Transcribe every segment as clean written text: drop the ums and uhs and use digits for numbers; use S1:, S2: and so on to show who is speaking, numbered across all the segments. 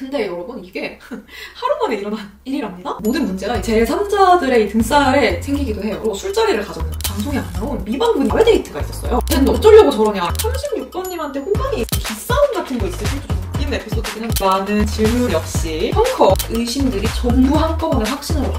S1: 근데 여러분 이게 하루 만에 일어난 일이랍니다. 모든 문제가 제3자들의 등살에 생기기도 해요. 술자리를 가졌는데 방송에 안 나온 미방분 야외 데이트가 있었어요. 쟤는 어쩌려고 저러냐. 36번님한테 호감이 기싸움 같은 거 있을 수도 좀 웃긴 에피소드긴 한데 많은 질문 역시 펑커 의심들이 전부 한꺼번에 확신으로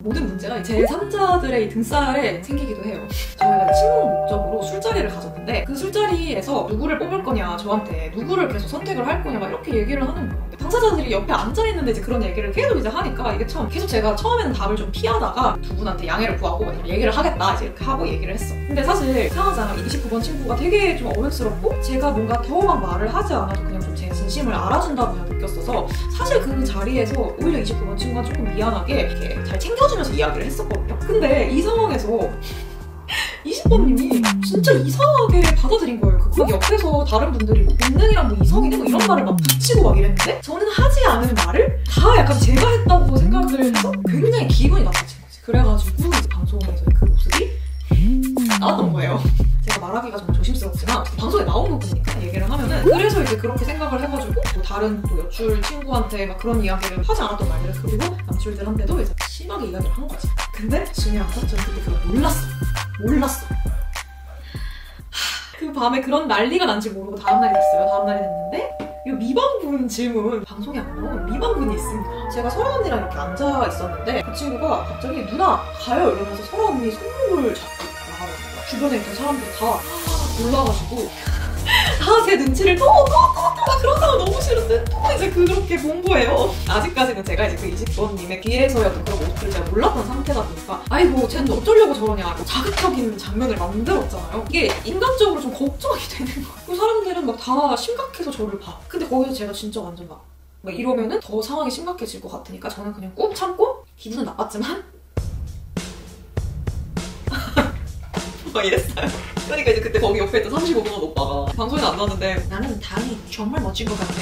S1: 모든 문제가 제3자들의 등살에 생기기도 해요. 저희가 친목 목적으로 술자리를 가졌는데 그 술자리에서 누구를 뽑을 거냐, 저한테 누구를 계속 선택을 할 거냐 막 이렇게 얘기를 하는 거예요. 당사자들이 옆에 앉아있는데 이제 그런 얘기를 계속 이제 하니까 이게 참 계속 제가 처음에는 답을 좀 피하다가 두 분한테 양해를 구하고 얘기를 하겠다 이제 이렇게 하고 얘기를 했어. 근데 사실 상하자 29번 친구가 되게 좀 어른스럽고 제가 뭔가 더 막 말을 하지 않아도 그냥 좀 제 진심을 알아준다고 그냥 느꼈어서 사실 그 자리에서 오히려 29번 친구가 조금 미안하게 이렇게 잘 챙겨주면서 이야기를 했었거든요. 근데 이 상황에서 20번님이 진짜 이상하게 받아들인 거예요. 그 옆에서 다른 분들이 뭐 본능이랑 뭐 이성이네 뭐 이런 말을 막 붙이고 막 이랬는데 저는 하지 않은 말을 다 약간 제가 했다고 생각을 해서 굉장히 기분이 나빠진 거지. 그래가지고 이제 방송에서 그 모습이 나왔던 거예요. 제가 말하기가 좀 조심스럽지만 방송에 나온 부분이니까 얘기를 하면은 그래서 이제 그렇게 생각을 해가지고 뭐 다른 또 여출 친구한테 막 그런 이야기를 하지 않았던 말들을 그리고 남출들한테도 이제 심하게 이야기를 한 거지. 근데 중요한 건 저는 그때 그걸 몰랐어. 그 밤에 그런 난리가 난지 모르고 다음날이 됐어요. 다음날이 됐는데 이 미방분 질문 방송에 안 나온 미방분이 있습니다. 제가 설아 언니랑 이렇게 앉아 있었는데 그 친구가 갑자기 누나 가요 이러면서 설아 언니 손목을 잡고 나가는 거야. 주변에 있던 사람들이 다 놀라가지고 다 제 눈치를 또 그런 사람 너무 싫은데 또 이제 그렇게 본 거예요. 아직까지는 제가 이제 그 20번님의 귀에서였던 그런 모습을 제가 몰랐던 상태다 보니까 아이고 쟤는 어쩌려고 저러냐 자극적인 장면을 만들었잖아요. 이게 인간적으로 좀 걱정이 되는 거예요. 그 사람들은 막 다 심각해서 저를 봐. 근데 거기서 제가 진짜 완전 막 이러면은 더 상황이 심각해질 것 같으니까 저는 그냥 꾹 참고 기분은 나빴지만 막 이랬어요. 그러니까 이제 그때 거기 옆에 있던 35번 오빠가 방송에 안 나왔는데 나는 당이 정말 멋진 것 같아.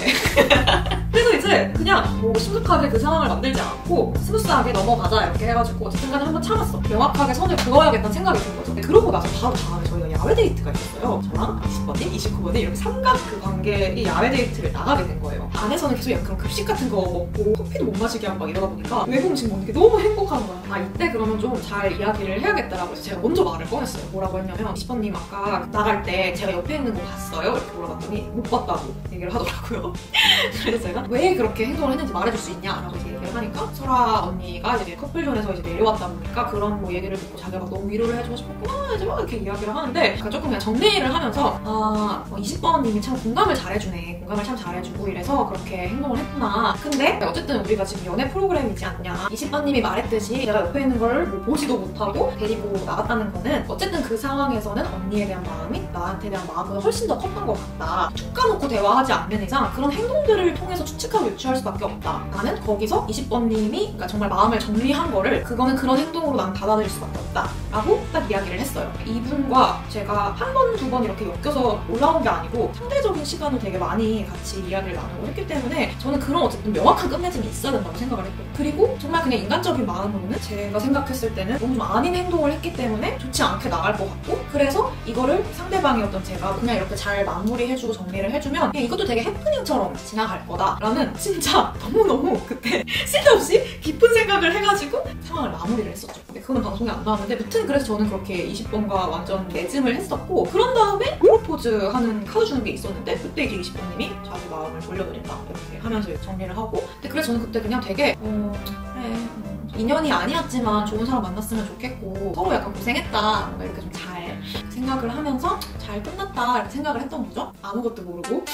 S1: 그래서 이제 그냥 뭐 심각하게 그 상황을 만들지 않고 스무스하게 넘어가자 이렇게 해가지고 어쨌든 간에 한번 참았어. 명확하게 선을 그어야겠다는 생각이 든 거죠. 그러고 나서 바로 다음에 저희가 야외 데이트가 있었어요. 저랑 20번님, 29번님 이렇게 삼각 그 관계의 야외 데이트를 나가게 된 거예요. 안에서는 계속 약간 급식 같은 거 먹고 커피도 못 마시게 하고 막 이러다 보니까 외국 음식 먹는 게 너무 행복한 거야. 아 이때 그러면 좀 잘 이야기를 해야겠다라고 해서 제가 먼저 말을 꺼냈어요. 뭐라고 했냐면 20번님 아까 나갈 때 제가 옆에 있는 거 봤어요? 이렇게 물어봤더니 못 봤다고 얘기를 하더라고요. 그래서 제가 왜 그렇게 행동을 했는지 말해줄 수 있냐? 라고 얘기를 하니까 설아 언니가 이제 커플존에서 이제 내려왔다 보니까 그런 뭐 얘기를 듣고 자기가 너무 위로를 해주고 싶었구나 이제 막 이렇게 이야기를 하는데 약간 조금 그냥 정리를 하면서 20번님이 참 공감을 잘해주네. 공감을 참 잘해주고 이래서 그렇게 행동을 했구나. 근데 어쨌든 우리가 지금 연애 프로그램이지 않냐. 20번님이 말했듯이 내가 옆에 있는 걸 뭐 보지도 못하고 데리고 나갔다는 거는 어쨌든 그 상황에서는 언니에 대한 마음이 나한테 대한 마음보다 훨씬 더 컸던 것 같다. 툭 까놓고 대화하지 않는 이상 그런 행동들을 통해서 추측하고 유추할 수밖에 없다. 나는 거기서 20번님이 그러니까 정말 마음을 정리한 거를 그거는 그런 행동으로 난 받아들일 수밖에 없다 라고 딱 이야기를 했어요. 이분과 제가 한 번, 두 번 이렇게 엮여서 올라온 게 아니고 상대적인 시간을 되게 많이 같이 이야기를 나누고 했기 때문에 저는 그런 어쨌든 명확한 끝맺음이 있어야 된다고 생각을 했고 그리고 정말 그냥 인간적인 마음으로는 제가 생각했을 때는 너무 좀 아닌 행동을 했기 때문에 좋지 않게 나갈 것 같고 그래서 이거를 상대방이 어떤 제가 그냥 이렇게 잘 마무리해주고 정리를 해주면 그냥 이것도 되게 해프닝처럼 지나갈 거다라는 진짜 너무너무 그때 쓸데없이 깊은 생각을 해가지고 상황을 마무리를 했었죠. 근데 그거는 방송에 안 나왔는데 무튼 그래서 저는 그렇게 20번과 완전 매짐을 했었고 그런 다음에 프로포즈 하는 카드 주는 게 있었는데 그때 이제 20번님이 자기 마음을 돌려드린다 이렇게 하면서 정리를 하고 근데 그래서 저는 그때 그냥 되게 그래 인연이 아니었지만 좋은 사람 만났으면 좋겠고 서로 약간 고생했다 뭔가 이렇게 좀 잘 생각을 하면서 잘 끝났다 이렇게 생각을 했던 거죠. 아무것도 모르고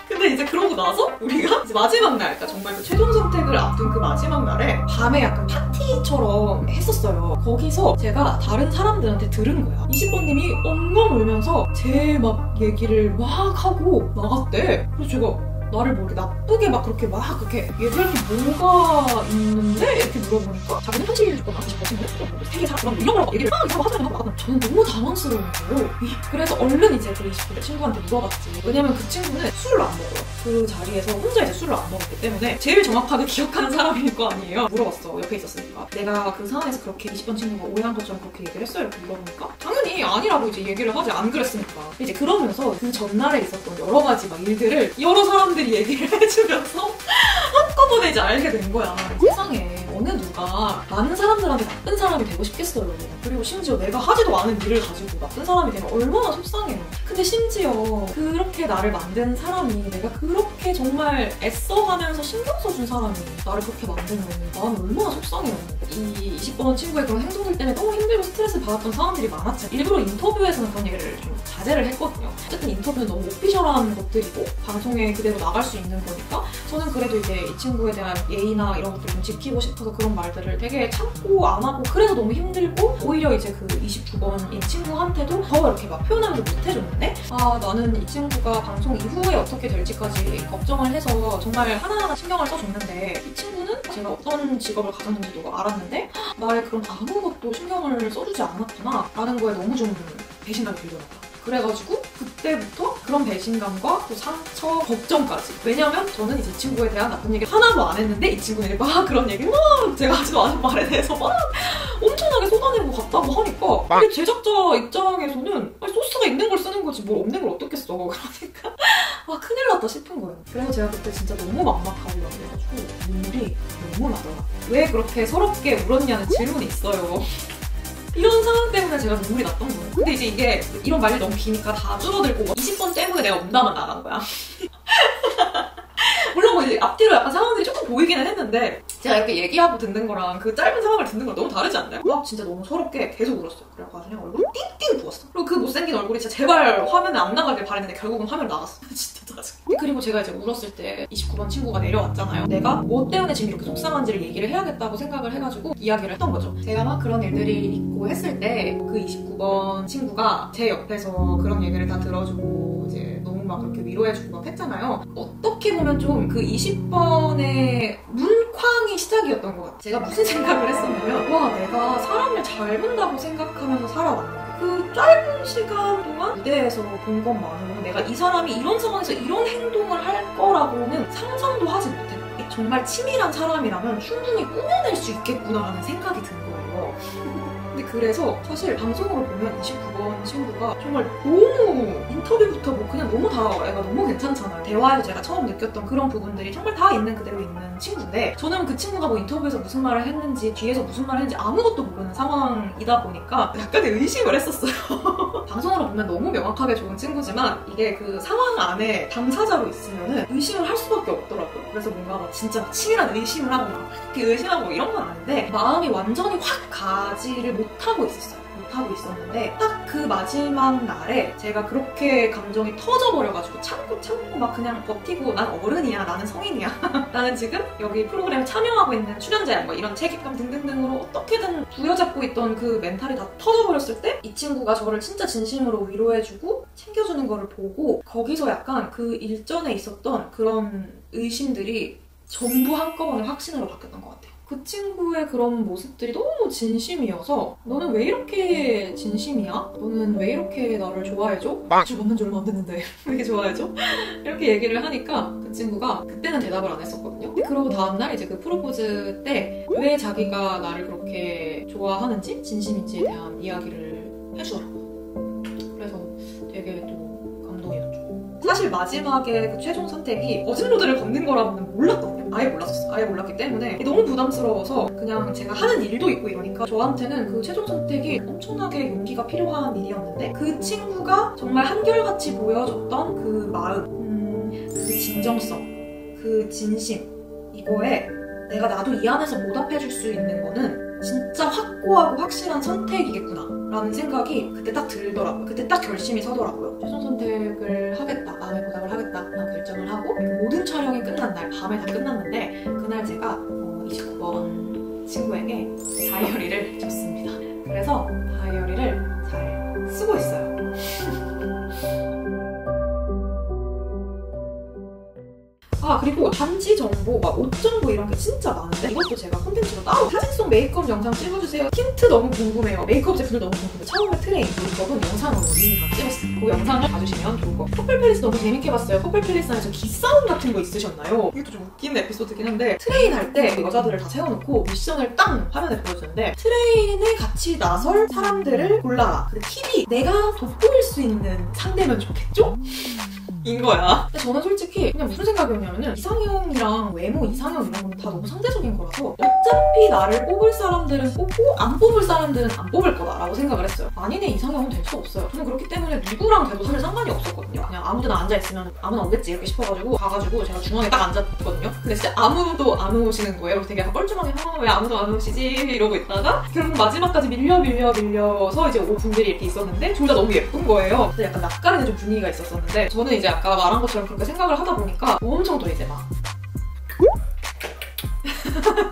S1: 근데 이제 그러고 나서 우리가 이제 마지막 날, 그러니까 정말 그 최종 선택을 앞둔 그 마지막 날에 밤에 약간 파티처럼 했었어요. 거기서 제가 다른 사람들한테 들은 거야. 20번님이 엉엉 울면서 제 막 얘기를 막 하고 나갔대. 그래서 제가 나를 모르게 나쁘게 막 그렇게 막 그렇게 얘기할 게 뭐가 있는데? 이렇게 물어보니까 자기는 현실을 조금 하고 싶었는데 세계 사람 이런 거라고 얘기를 막 이러고 하잖아요. 저는 너무 당황스러운 거예요. 그래서 얼른 이제 그 20대 친구한테 물어봤지. 왜냐면 그 친구는 술을 안 먹어요. 그 자리에서 혼자 이제 술을 안 먹었기 때문에 제일 정확하게 기억하는 사람일 거 아니에요. 물어봤어. 옆에 있었으니까. 내가 그 상황에서 그렇게 20번 친구가 오해한 것처럼 그렇게 얘기를 했어요. 이렇게 물어보니까 당연히 당연히 아니라고 이제 얘기를 하지, 안 그랬으니까. 이제 그러면서 그 전날에 있었던 여러 가지 막 일들을 여러 사람들이 얘기를 해주면서 한꺼번에 이제 알게 된 거야. 세상에 어느 누가 많은 사람들한테 나쁜 사람이 되고 싶겠어요. 그리고 심지어 내가 하지도 않은 일을 가지고 나쁜 사람이 되면 얼마나 속상해요. 근데 심지어 그렇게 나를 만든 사람이, 내가 그렇게 정말 애써가면서 신경 써준 사람이 나를 그렇게 만들면 나는 얼마나 속상해요. 이 20번 친구의 그런 행동들 때문에 너무 힘들고 스트레스 받았던 상황들이 많았지. 일부러 인터뷰에서는 그런 얘기를 좀 자제를 했거든요. 어쨌든 인터뷰는 너무 오피셜한 것들이고 방송에 그대로 나갈 수 있는 거니까 저는 그래도 이제 이 친구에 대한 예의나 이런 것들을 좀 지키고 싶어서 그런 말들을 되게 참고 안 하고, 그래서 너무 힘들고 오히려 이제 그 29번인 친구한테도 더 이렇게 막 표현하면서 못 해줬는데, 나는 이 친구가 방송 이후에 어떻게 될지까지 걱정을 해서 정말 하나하나 신경을 써줬는데, 이 친구는 제가 어떤 직업을 가졌는지도 알았는데 나의 그런 아무것도 신경을 써주지 않았구나 라는 거에 너무 좀 배신감이 들더라고요. 그래가지고 그때부터 그런 배신감과 또 상처, 걱정까지. 왜냐면 저는 이제 이 친구에 대한 나쁜 얘기 하나도 안 했는데 이 친구는 막 그런 얘기 막 제가 하지도 않은 말에 대해서 막 엄청나게 쏟아내는 것 같다고 하니까, 근데 제작자 입장에서는 아니, 소스가 있는 걸 쓰는 거지 뭘 없는 걸 어떻게 써. 그러니까 큰일 났다 싶은 거예요. 그래서 제가 그때 진짜 너무 막막하고 그래가지고 눈물이 너무 나더라고요. 왜 그렇게 서럽게 울었냐는 질문이 있어요. 이런 상황 때문에 제가 눈물이 났던 거예요. 근데 이제 이게 이런 말이 너무 기니까 다 줄어들고 20번 때문에 내가 운다만 나간 거야. 물론 뭐 이제 앞뒤로 약간 상황들이 조금 보이기는 했는데 제가 이렇게 얘기하고 듣는 거랑 그 짧은 상황을 듣는 거랑 너무 다르지 않나요? 막 진짜 너무 서럽게 계속 울었어요. 그래가지고 그냥 얼굴이 띵띵 부었어. 그리고 그 못생긴 얼굴이 진짜 제발 화면에 안 나가길 바랬는데 결국은 화면 나갔어. 진짜 짜증. 그리고 제가 이제 울었을 때 29번 친구가 내려왔잖아요. 내가 뭐 때문에 지금 이렇게 속상한지를 얘기를 해야겠다고 생각을 해가지고 이야기를 했던 거죠. 제가 막 그런 일들이 있고 했을 때 그 29번 친구가 제 옆에서 그런 얘기를 다 들어주고 이제 너무 막 그렇게 위로해주고 막 했잖아요. 어떻게 보면 좀 그 20번의 문쾅이 시작이었던 것 같아요. 제가 무슨 생각을 했었냐면, 와, 내가 사람을 잘 본다고 생각하면서 살아왔는데 그 짧은 시간 동안 무대에서 본 것만으로 내가 이 사람이 이런 상황에서 이런 행동을 할 거라고는 상상도 하지 못했고, 정말 치밀한 사람이라면 충분히 꾸며낼 수 있겠구나라는 생각이 든 거예요. 근데 그래서 사실 방송으로 보면 29번 친구가 정말 너무 인터뷰부터 뭐 그냥 너무 다 애가 너무 괜찮잖아요. 대화에서 제가 처음 느꼈던 그런 부분들이 정말 다 있는 그대로 있는 친구인데, 저는 그 친구가 뭐 인터뷰에서 무슨 말을 했는지 뒤에서 무슨 말을 했는지 아무것도 모르는 상황이다 보니까 약간의 의심을 했었어요. 방송으로 보면 너무 명확하게 좋은 친구지만 이게 그 상황 안에 당사자로 있으면은 의심을 할 수밖에 없더라고요. 그래서 뭔가 막 진짜 막 치밀한 의심을 하고 막 그렇게 의심하고 이런 건 아닌데 마음이 완전히 확 가지를 못하고 있었어요. 못하고 있었는데 딱 그 마지막 날에 제가 그렇게 감정이 터져버려가지고 참고 막 그냥 버티고, 난 어른이야, 나는 성인이야, 나는 지금 여기 프로그램 참여하고 있는 출연자야, 뭐 이런 책임감 등등등으로 어떻게든 부여잡고 있던 그 멘탈이 다 터져버렸을 때 이 친구가 저를 진짜 진심으로 위로해주고 챙겨주는 거를 보고, 거기서 약간 그 일전에 있었던 그런 의심들이 전부 한꺼번에 확신으로 바뀌었던 것 같아요. 그 친구의 그런 모습들이 너무 진심이어서, 너는 왜 이렇게 진심이야? 너는 왜 이렇게 나를 좋아해줘? 저 만난 지 얼마 안 됐는데 왜 이렇게 좋아해줘? 이렇게 얘기를 하니까 그 친구가 그때는 대답을 안 했었거든요. 그러고 다음날 이제 그 프로포즈 때 왜 자기가 나를 그렇게 좋아하는지, 진심인지에 대한 이야기를 해주더라고요. 그래서 되게 또 감동이었죠. 사실 마지막에 그 최종 선택이 거짓로드를 걷는 거라고는 몰랐거든요. 아예 몰랐었어요. 아예 몰랐기 때문에 너무 부담스러워서 그냥 제가 하는 일도 있고 이러니까 저한테는 그 최종 선택이 엄청나게 용기가 필요한 일이었는데, 그 친구가 정말 한결같이 보여줬던 그 마음, 그 진정성, 그 진심, 이거에 내가 나도 이 안에서 보답해줄 수 있는 거는 진짜 확고하고 확실한 선택이겠구나 라는 생각이 그때 딱 들더라고요. 그때 딱 결심이 서더라고요. 최종 선택을 하겠다, 마음의 보답을 하겠다 라는 결정을 하고, 모든 촬영이 끝난 날 밤에 다 끝났는데 그날 제가 29번 친구에게 다이어리를 줬습니다. 그래서 다이어리를 잘 쓰고 있어요. 아 그리고 단지 정보, 막 옷 정보 이런 게 진짜 많은데 이것도 제가 콘텐츠로 따로 사진 속 메이크업 영상 찍어주세요. 틴트 너무 궁금해요. 메이크업 제품들 너무 궁금해. 처음에 트레인 메이크업은 영상으로 이미 다 찍었어요. 그 영상을 봐주시면 좋을 것 같고 커플 팰리스 너무 재밌게 봤어요. 커플 팰리스 안에서 기싸움 같은 거 있으셨나요? 이것도 좀 웃긴 에피소드긴 한데 트레인 할 때 여자들을 다 세워놓고 미션을 땅 화면에 보여주는데 트레인에 같이 나설 사람들을 골라라. 그 팁이 내가 돋보일 수 있는 상대면 좋겠죠? 인 거야. 근데 저는 솔직히 그냥 무슨 생각이었냐면은 이상형이랑 외모, 이상형 이런 건 다 너무 상대적인 거라서 어차피 나를 뽑을 사람들은 뽑고 안 뽑을 사람들은 안 뽑을 거다라고 생각을 했어요. 아니네 이상형은 될 수 없어요. 저는 그렇기 때문에 누구랑 돼도 사실 상관이 없었거든요. 그냥 아무데나 앉아있으면 아무나 오겠지 이렇게 싶어가지고 가가지고 제가 중앙에 딱 앉았거든요. 근데 진짜 아무도 안 오시는 거예요. 그래서 되게 약간 뻘쭘하게 왜 아무도 안 오시지 이러고 있다가 결국 마지막까지 밀려서 이제 오 분들이 이렇게 있었는데 둘 다 너무 예쁜 거예요. 근데 약간 낯가리는 좀 분위기가 있었었는데 저는 이제 아까 말한 것처럼 그렇게 생각을 하다 보니까 엄청 또 이제 막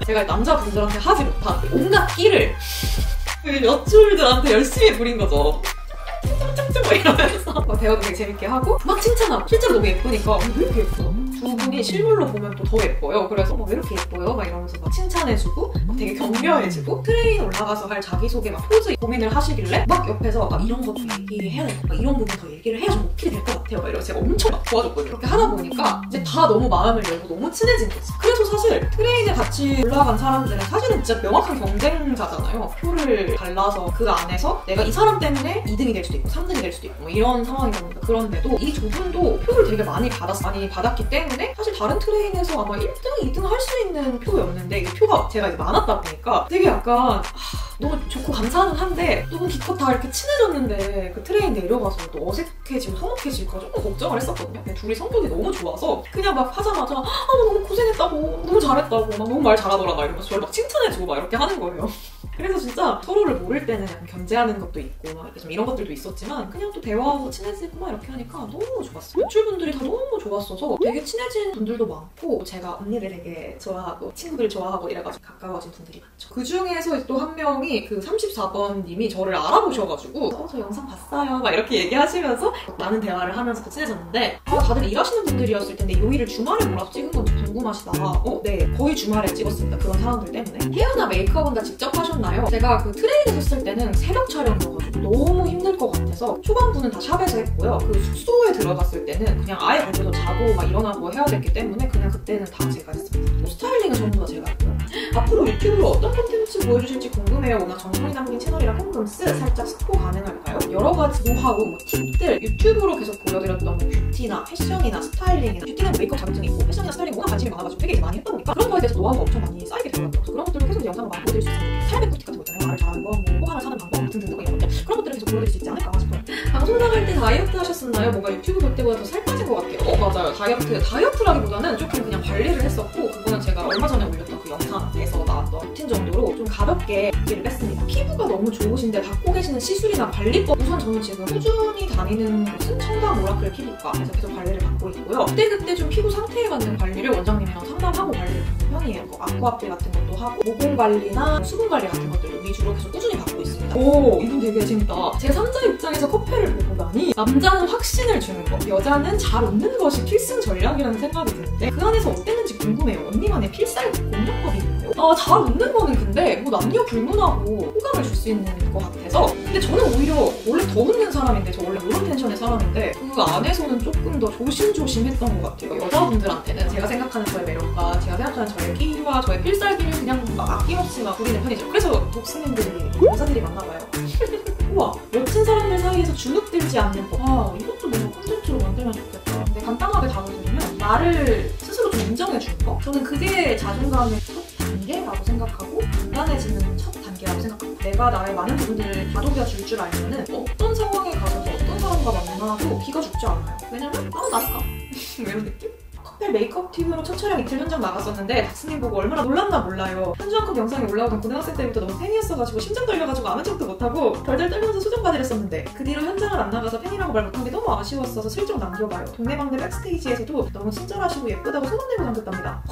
S1: 제가 남자분들한테 하지 못한 온갖 끼를 여출들한테 열심히 부린 거죠. 짱짱짱 막 이러면서 막 대화도 되게 재밌게 하고 막 칭찬하고 실제로 너무 예쁘니까 왜 이렇게 예쁘다? 두 분이 실물로 보면 또 더 예뻐요. 그래서 왜 이렇게 예뻐요? 막 이러면서 막 칭찬해주고 막 되게 격려해주고 트레인 올라가서 할 자기소개 막 포즈 고민을 하시길래 막 옆에서 막 이런 것도 얘기해야 될 것 같아. 이런 부분 더 얘기를 해야 좀 어필이 될 것 같아요. 막 이러면서 제가 엄청 막 도와줬거든요. 그렇게 하다 보니까 이제 다 너무 마음을 열고 너무 친해진 거지. 그래서 사실 트레인에 같이 올라간 사람들은 사실은 진짜 명확한 경쟁자잖아요. 표를 갈라서 그 안에서 내가 이 사람 때문에 2등이 될 수도 있고 3등이 될 수도 있고 뭐 이런 상황이다 보니까 그런데도 이 두 분도 표를 되게 많이 받았기 때문에 사실 다른 트레인에서 아마 1등, 2등 할 수 있는 표였는데 이 표가 제가 이제 많았다 보니까 되게 약간 너무 좋고 감사는 한데 너무 기껏 다 이렇게 친해졌는데 그 트레인 내려가서 또 어색해지고 서먹해질까 조금 걱정을 했었거든요. 근데 둘이 성격이 너무 좋아서 그냥 막 하자마자 너무 고생했다고 너무 잘했다고 막 너무 말 잘하더라 막 이러면서 저를 막 칭찬해주고 막 이렇게 하는 거예요. 그래서 진짜 서로를 모를 때는 약간 견제하는 것도 있고 막 좀 이런 것들도 있었지만 그냥 또 대화하고 친해지고 막 이렇게 하니까 너무 좋았어요. 연출분들이 다 너무 좋았어서 되게 친해진 분들도 많고 제가 언니를 되게 좋아하고 친구들 좋아하고 이래가지고 가까워진 분들이 많죠. 그 중에서 또 한 명이 그 34번님이 저를 알아보셔가지고 저 영상 봤어요 막 이렇게 얘기하시면서 많은 대화를 하면서 또 친해졌는데 다들 일하시는 분들이었을 텐데 이 일을 주말에 몰아서 찍은 건지 궁금하시다. 네 거의 주말에 찍었습니다. 그런 상황들 때문에. 헤어나 메이크업은 다 직접 하셨나요? 제가 그 트레인에 섰을 때는 새벽 촬영이어가지고 너무 힘들 것 같아서 초반부는 다 샵에서 했고요. 그 숙소에 들어갔을 때는 그냥 아예 발표도 자고 막 일어나고 해야 됐기 때문에 그냥 그때는 다 제가 했습니다. 스타일링은 전부 다 제가 했고요. 앞으로 유튜브로 어떤 콘텐츠 보여주실지 궁금해요. 워낙 정성이 담긴 채널이라 콩금스 살짝 스포 가능할까요? 여러 가지 노하우, 뭐 팁들 유튜브로 계속 보여드렸던 뭐 뷰티나 패션이나 스타일링이나 뷰티는 메이크업 자격증이 있고 패션이나 스타일링 워낙 관심이 많아가지고 되게 많이 했다 보니까 그런 거에 대해서 노하우가 엄청 많이 쌓이게 되더라고요. 그런 것들을 계속 영상으로 많이 보여드릴 수 있어요. 삶의 꿀팁 같은 거 있잖아요. 말을 잘하는 거, 뭐 호감을 사는 방법 등등 이런 것들 그런 것들을 계속 보여드릴 수 있지 않을까 싶어요. 방송 나갈 때 다이어트 하셨었나요? 뭔가 유튜브 볼 때보다 더 살 빠진 것 같아요. 맞아요. 다이어트라기보다는 조금 그냥 관리를 했었고 그거는 제가 얼마 전에 올렸던 그 영상에서 나왔던 루틴 정도로 좀 가볍게 붓기를 뺐습니다. 피부가 너무 좋으신데 받고 계시는 시술이나 관리법 우선 저는 지금 꾸준히 다니는 곳은 청담 오라클 피부과에서 계속 관리를 받고 있고요. 그때그때 좀 피부 상태에 맞는 관리를 원장님이랑 상담하고 관리를 받는 편이에요. 아쿠아필 같은 것도 하고 모공 관리나 수분 관리 같은 것들도 위주로 계속 꾸준히 받고 있습니다. 오 이건 되게 재밌다. 제 3자 입장에서 커플을 보고 나니 남자는 확신을 주는 것, 여자는 잘 웃는 것이 필승 전략이라는 생각이 드는데 그 안에서 어땠는지 궁금해요. 언니만의 필살 공략법이 있는데요. 잘 웃는 거는 근데 뭐 남녀 불문하고 호감을 줄 수 있는 것 같아서 근데 저는 오히려 원래 더 웃는 사람인데 저 원래 이런 텐션의 사람인데 그 안에서는 조금 더 조심조심했던 것 같아요. 여자분들한테는 제가 생각하는 저의 매력과 제가 생각하는 저의 끼와 저의 필살기를 그냥 막 아낌없이 막 부리는 편이죠. 그래서 독스님들이 여자들이 많나봐요. 우와 멋진 사람들 사이에서 주눅들지 않는 법. 이것도 뭔가 콘텐츠로 만들면 좋겠다. 근데 간단하게 다뤄드리면 나를 스스로 좀 인정해주는 거. 저는 그게 자존감의 첫 단계라고 생각하고 단단해지는 첫 단계라고 생각합니다. 내가 나의 많은 부분들을 다독여 줄 줄 알면은 어떤 상황에 가서도 어떤 사람과 만나도 기가 죽지 않아요. 왜냐면 나는 나니까. 이런 느낌? 커플 메이크업 팀으로 첫 촬영 이틀 현장 나갔었는데 닥스님 보고 얼마나 놀랐나 몰라요. 현주한컵 영상이 올라오던 고등학생 때부터 너무 팬이었어가지고 심장 떨려가지고 아는 척도 못하고 덜덜 떨면서 수정받으려 했었는데 그 뒤로 현장을 안 나가서 팬이라고 말 못한 게 너무 아쉬웠어서 슬쩍 남겨봐요. 동네방네 백스테이지에서도 너무 친절하시고 예쁘다고 소문 내고 남겼답니다.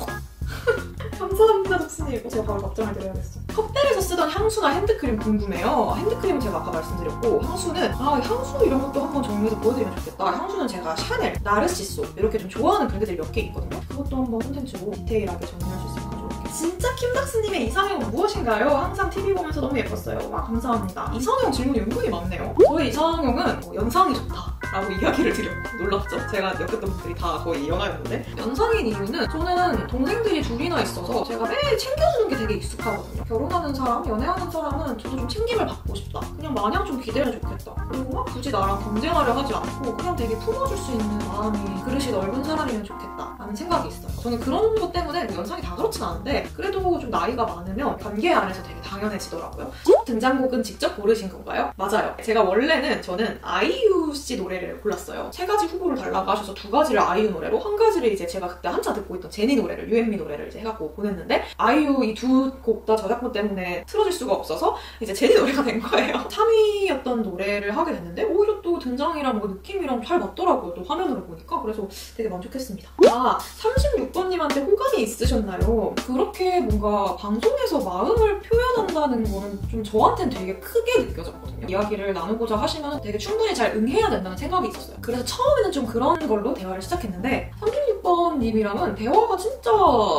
S1: 감사합니다, 독스님. 제가 바로 답장을 드려야겠어. 컵백에서 쓰던 향수나 핸드크림 궁금해요. 핸드크림은 제가 아까 말씀드렸고, 향수는 향수 이런 것도 한번 정리해서 보여드리면 좋겠다. 향수는 제가 샤넬, 나르시소 이렇게 좀 좋아하는 브랜드들이 몇 개 있거든요. 그것도 한번 콘텐츠로 디테일하게 정리할 수 있으면 가져올게요. 진짜 킴닥스님의 이상형은 무엇인가요? 항상 TV 보면서 너무 예뻤어요. 와, 감사합니다. 이상형 질문이 은근히 많네요. 저의 이상형은 연상이 좋다 라고 이야기를 드렸고, 놀랍죠? 제가 엮였던 분들이 다 거의 연하였는데, 연상인 이유는 저는 동생들이 둘이나 있어서 제가 매일 챙겨주는 게 되게 익숙하거든요. 결혼하는 사람, 연애하는 사람은 저도 좀 챙김을 받고 싶다. 그냥 마냥 좀 기대면 좋겠다. 그리고 막 굳이 나랑 경쟁하려 하지 않고 그냥 되게 품어줄 수 있는 마음이, 그릇이 넓은 사람이면 좋겠다 라는 생각이 있어요. 저는 그런 것 때문에 연상이 다 그렇진 않은데, 그래도 좀 나이가 많으면 관계 안에서 되게 당연해지더라고요. 첫 등장곡은 직접 고르신 건가요? 맞아요. 제가 원래는 저는 아이유 씨 노래를 골랐어요. 3가지 후보를 달라고 하셔서 2가지를 아이유 노래로, 1가지를 이제 제가 그때 한참 듣고 있던 제니 노래를, 유앤미 노래를 이제 해갖고 보냈는데, 아이유 이 2곡 다 저작권 때문에 틀어줄 수가 없어서 이제 제니 노래가 된 거예요. 3위였던 노래를 하게 됐는데 오히려 또 등장이랑 뭐 느낌이랑 잘 맞더라고요. 또 화면으로 보니까. 그래서 되게 만족했습니다. 36번님한테 호감이 있으셨나요? 그렇게 뭔가 방송에서 마음을 표현한다는 거는 좀 저한테는 되게 크게 느껴졌거든요. 이야기를 나누고자 하시면 되게 충분히 잘 응해야 된다는 생각이 있었어요. 그래서 처음에는 좀 그런 걸로 대화를 시작했는데, 36번님이랑은 대화가 진짜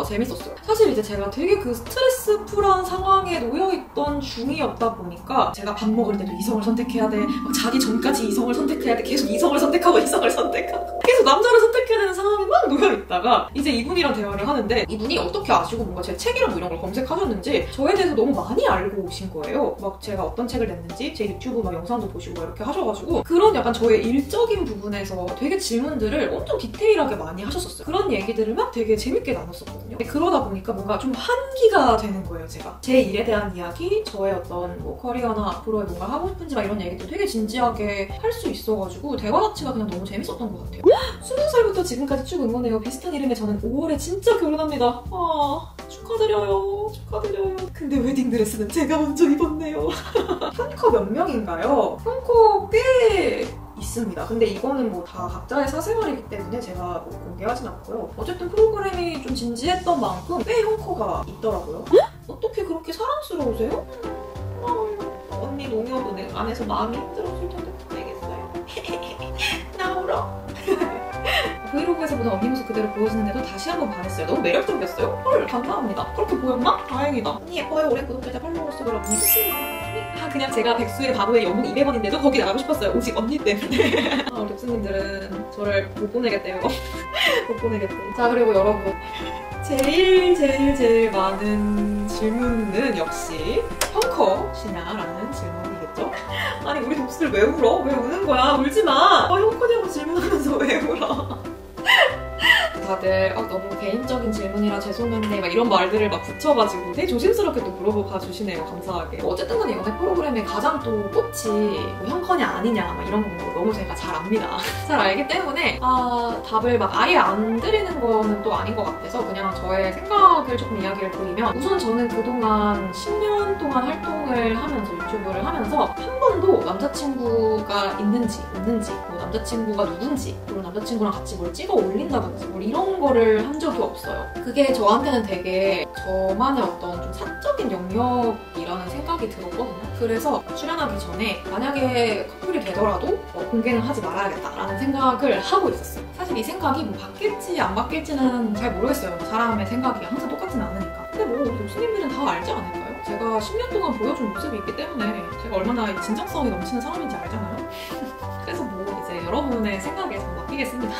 S1: 재밌었어요. 사실 이제 제가 되게 그 스트레스풀한 상황에 놓여있던 중이었다 보니까, 제가 밥 먹을 때도 이성을 선택해야 돼, 막 자기 전까지 이성을 선택해야 돼, 계속 이성을 선택하고 이성을 선택하고 계속 남자를 선택해야 되는 상황에 막 놓여있다가 이제 이분이랑 대화를 하는데, 이분이 어떻게 아시고 뭔가 제 책이랑 뭐 이런 걸 검색하셨는지 저에 대해서 너무 많이 알고 오신 거예요. 막 제가 어떤 책을 냈는지 제 유튜브 막 영상도 보시고 막 이렇게 하셔가지고, 그런 약간 저의 일적인 부분에서 되게 질문들을 엄청 디테일하게 많이 하셨었어요. 그런 얘기들을 막 되게 재밌게 나눴었거든요. 그러다 보니까 뭔가 좀 환기가 되는 거예요, 제가. 제 일에 대한 이야기, 저의 어떤 뭐 커리어나 앞으로의 뭔가 하고 싶은지 막 이런 얘기도 되게 진지하게 할 수 있어가지고 대화 자체가 그냥 너무 재밌었던 것 같아요. 20살부터 지금까지 쭉 응원해요. 비슷한 이름의 저는 5월에 진짜 결혼합니다. 축하드려요. 축하드려요. 근데 웨딩드레스는 제가 먼저 입었네요. 팬커 몇 명인가요? 팬커 꽤 있습니다. 근데 이거는 뭐 다 각자의 사생활이기 때문에 제가 뭐 공개하진 않고요. 어쨌든 프로그램이 좀 진지했던 만큼 꽤 형커가 있더라고요. 어떻게 그렇게 사랑스러우세요? 언니 농협은 안에서 마음이 힘들어질 텐데 보내겠어요. 나 울어. 브이로그에서 보던 언니 모습 그대로 보여지는데도 다시 한번 반했어요. 너무 매력적이었어요. 헐, 감사합니다. 그렇게 보였나? 다행이다. 언니 예뻐요. 오랜 구독자 팔로워 수를 언니 끝이에요. 그냥 제가 백수의 바보의 연봉 200원인데도 거기 나가고 싶었어요. 오직 언니 때문에. 우리 독수님들은 저를 못 보내겠대요. 못 보내겠대요. 자, 그리고 여러분, 제일 많은 질문은 역시 형컷이냐라는 질문이겠죠? 아니, 우리 독수들 왜 울어? 왜 우는 거야? 울지 마! 형컷이라고 질문하면서 왜 울어? 다들 너무 개인적인 질문이라 죄송한데 막 이런 말들을 막 붙여가지고 되게 조심스럽게 또 물어봐 주시네요. 감사하게. 어쨌든 간에 연애 프로그램의 가장 또 꽃이 뭐 형커냐 아니냐 막 이런 거 너무 제가 잘 압니다. 잘 알기 때문에 답을 막 아예 안 드리는 거는 또 아닌 것 같아서 그냥 저의 생각을 조금 이야기를 드리면, 우선 저는 그동안 10년 동안 활동을 하면서 유튜브를 하면서 한 번도 남자친구가 있는지 없는지, 뭐 남자친구가 누군지, 그리고 남자친구랑 같이 뭘 찍어 올린다든지 뭐 이런 거를 한 적이 없어요. 그게 저한테는 되게 저만의 어떤 좀 사적인 영역이라는 생각이 들었거든요. 그래서 출연하기 전에 만약에 커플이 되더라도 공개는 하지 말아야겠다라는 생각을 하고 있었어요. 사실 이 생각이 뭐 바뀔지 안 바뀔지는 잘 모르겠어요. 사람의 생각이 항상 똑같진 않으니까. 근데 뭐 우리 교수님들은 다 알지 않을까요? 제가 10년 동안 보여준 모습이 있기 때문에 제가 얼마나 진정성이 넘치는 사람인지 알잖아요. 그래서 뭐 이제 여러분의 생각에 전 맡기겠습니다.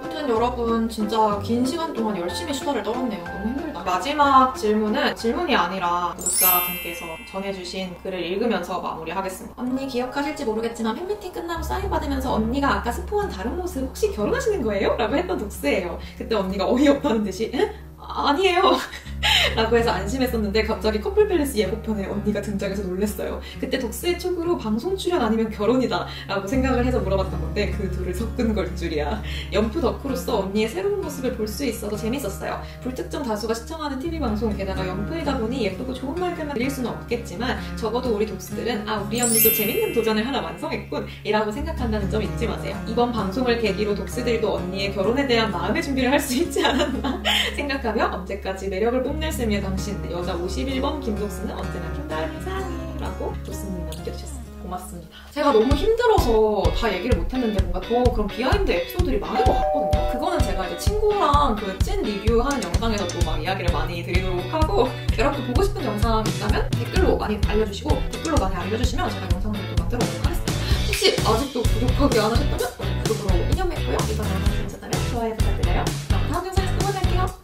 S1: 아무튼 여러분 진짜 긴 시간 동안 열심히 수다를 떨었네요. 너무 힘들다. 마지막 질문은 질문이 아니라 구독자분께서 전해주신 글을 읽으면서 마무리하겠습니다. 언니 기억하실지 모르겠지만 팬미팅 끝나고 사인 받으면서 언니가 아까 스포한 다른 모습 혹시 결혼하시는 거예요? 라고 했던 독스예요. 그때 언니가 어이없다는 듯이 응? 아니에요. 라고 해서 안심했었는데 갑자기 커플 팰리스 예고편에 언니가 등장해서 놀랬어요. 그때 독스의 촉으로 방송 출연 아니면 결혼이다 라고 생각을 해서 물어봤던 건데 그 둘을 섞은 걸 줄이야. 연프 덕후로서 언니의 새로운 모습을 볼 수 있어서 재밌었어요. 불특정 다수가 시청하는 TV방송, 게다가 연프이다 보니 예쁘고 좋은 말들만 들릴 수는 없겠지만 적어도 우리 독스들은 아, 우리 언니도 재밌는 도전을 하나 완성했군 이라고 생각한다는 점 잊지 마세요. 이번 방송을 계기로 독스들도 언니의 결혼에 대한 마음의 준비를 할 수 있지 않았나 생각하며 언제까지 매력을 뽐낼 셈이야 당신 여자 51번 김독스는 언제나 김다은 이상해 라고 독스님이 남겨주셨습니다. 고맙습니다. 제가 너무 힘들어서 다 얘기를 못했는데 뭔가 더 그런 비하인드 에피소드들이 많은 것 같거든요. 그거는 제가 이제 친구랑 그 찐 리뷰하는 영상에서 또 막 이야기를 많이 드리도록 하고, 여러분 보고 싶은 영상 있다면 댓글로 많이 알려주시고 댓글로 많이 알려주시면 제가 영상을 또 만들어 보도록 하겠습니다. 혹시 아직도 구독하기 안 하셨다면 구독으로 인연 맺고요. 이번 영상 재밌었다면 좋아요 부탁드려요. 그럼 다음 영상에서 또 만날게요.